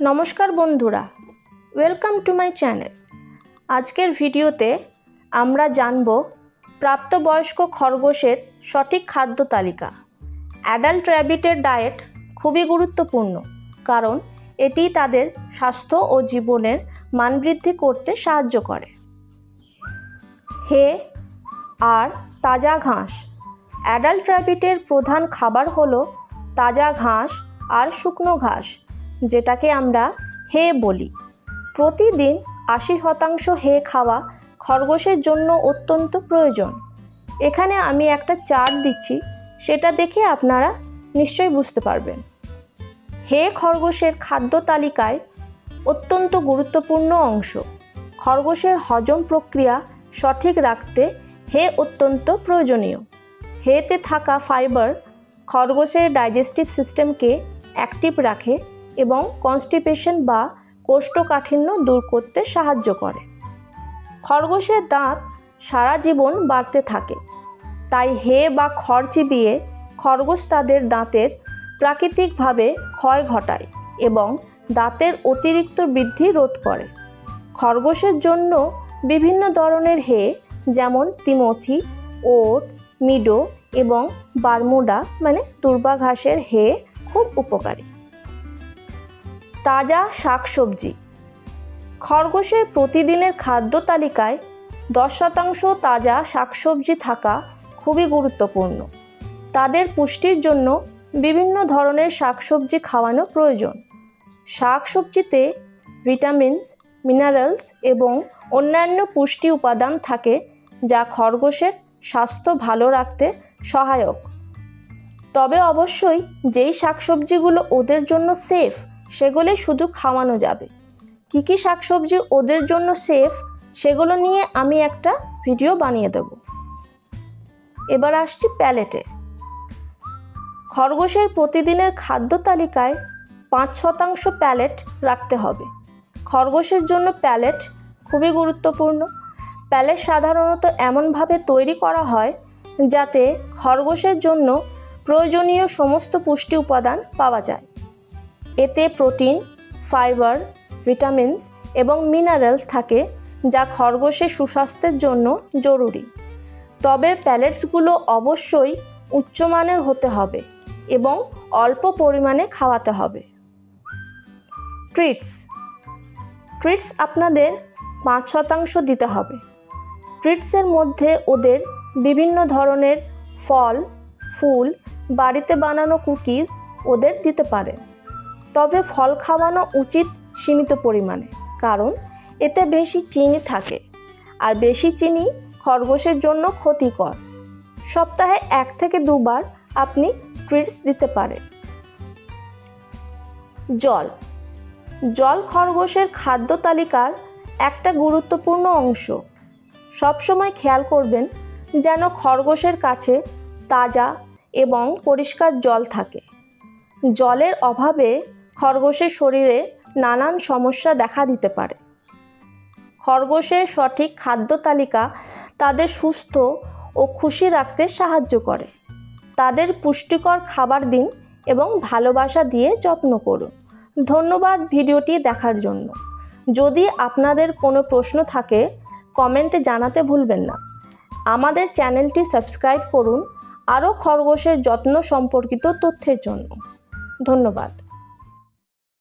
নমস্কার বন্ধুরা, welcome to my channel. আজকের ভিডিওতে আমরা জানব প্রাপ্তবয়স্ক খরগোশের সঠিক খাদ্য তালিকা। অ্যাডাল্ট র্যাবিটের ডায়েট খুবই গুরুত্বপূর্ণ, কারণ এটি তাদের স্বাস্থ্য ও জীবনের মান বৃদ্ধি করতে সাহায্য করে। হে আর তাজা ঘাস। অ্যাডাল্ট র্যাবিটের প্রধান খাবার হলো তাজা ঘাস আর শুকনো ঘাস, যেটাকে আমরা হে বলি। প্রতিদিন 80% হে খাওয়া খরগোশের জন্য অত্যন্ত প্রয়োজন। এখানে আমি একটা চার্ট দিচ্ছি, সেটা দেখে আপনারা নিশ্চয়ই বুঝতে পারবেন। হে খরগোশের খাদ্য তালিকায় অত্যন্ত গুরুত্বপূর্ণ অংশ। খরগোশের হজম প্রক্রিয়া সঠিক রাখতে হে অত্যন্ত প্রয়োজনীয়। হেতে থাকা ফাইবার খরগোশের ডাইজেস্টিভ সিস্টেমকে অ্যাক্টিভ রাখে এবং কনস্টিপেশন বা কোষ্ঠকাঠিন্য দূর করতে সাহায্য করে। খরগোশের দাঁত সারা জীবন বাড়তে থাকে, তাই হে বা খড় চিবিয়ে খরগোশ তাদের দাঁতের প্রাকৃতিকভাবে ক্ষয় ঘটায় এবং দাঁতের অতিরিক্ত বৃদ্ধি রোধ করে। খরগোশের জন্য বিভিন্ন ধরনের হে, যেমন তিমোথি, ওট, মিডো এবং বারমুডা তুরবা ঘাসের হে খুব উপকারী। তাজা শাকসবজি। খরগোশের প্রতিদিনের খাদ্য তালিকায় 10% তাজা শাকসবজি থাকা খুবই গুরুত্বপূর্ণ। তাদের পুষ্টির জন্য বিভিন্ন ধরনের শাকসবজি খাওয়ানো প্রয়োজন। শাকসবজিতে ভিটামিনস, মিনারেলস এবং অন্যান্য পুষ্টি উপাদান থাকে, যা খরগোশের স্বাস্থ্য ভালো রাখতে সহায়ক। তবে অবশ্যই যেই শাকসবজিগুলো ওদের জন্য সেফ, সেগুলি শুধু খাওয়ানো যাবে। কী কী শাকসবজি ওদের জন্য সেফ, সেগুলো নিয়ে আমি একটা ভিডিও বানিয়ে দেব। এবার আসছি প্যালেটে। খরগোশের প্রতিদিনের খাদ্য তালিকায় 5% প্যালেট রাখতে হবে। খরগোশের জন্য প্যালেট খুবই গুরুত্বপূর্ণ। প্যালেট সাধারণত এমনভাবে তৈরি করা হয় যাতে খরগোশের জন্য প্রয়োজনীয় সমস্ত পুষ্টি উপাদান পাওয়া যায়। এতে প্রোটিন, ফাইবার, ভিটামিনস এবং মিনারেলস থাকে, যা খরগোশের সুস্বাস্থ্যের জন্য জরুরি। তবে প্যালেটসগুলো অবশ্যই উচ্চমানের হতে হবে এবং অল্প পরিমাণে খাওয়াতে হবে। ট্রিটস আপনাদের 5% দিতে হবে। ট্রিটসের মধ্যে ওদের বিভিন্ন ধরনের ফল, ফুল, বাড়িতে বানানো কুকিজ ওদের দিতে পারে। তবে ফল খাওয়ানো উচিত সীমিত পরিমাণে, কারণ এতে বেশি চিনি থাকে, আর বেশি চিনি খরগোশের জন্য ক্ষতিকর। সপ্তাহে 1 থেকে 2 বার আপনি ট্রিটস দিতে পারেন। জল খরগোশের খাদ্য তালিকার একটা গুরুত্বপূর্ণ অংশ। সবসময় খেয়াল করবেন যেন খরগোশের কাছে তাজা এবং পরিষ্কার জল থাকে। জলের অভাবে খরগোশের শরীরে নানান সমস্যা দেখা দিতে পারে। খরগোশের সঠিক খাদ্য তালিকা তাদের সুস্থ ও খুশি রাখতে সাহায্য করে। তাদের পুষ্টিকর খাবার দিন এবং ভালোবাসা দিয়ে যত্ন করুন। ধন্যবাদ ভিডিওটি দেখার জন্য। যদি আপনাদের কোনো প্রশ্ন থাকে, কমেন্টে জানাতে ভুলবেন না। আমাদের চ্যানেলটি সাবস্ক্রাইব করুন আরও খরগোশের যত্ন সম্পর্কিত তথ্যের জন্য। ধন্যবাদ।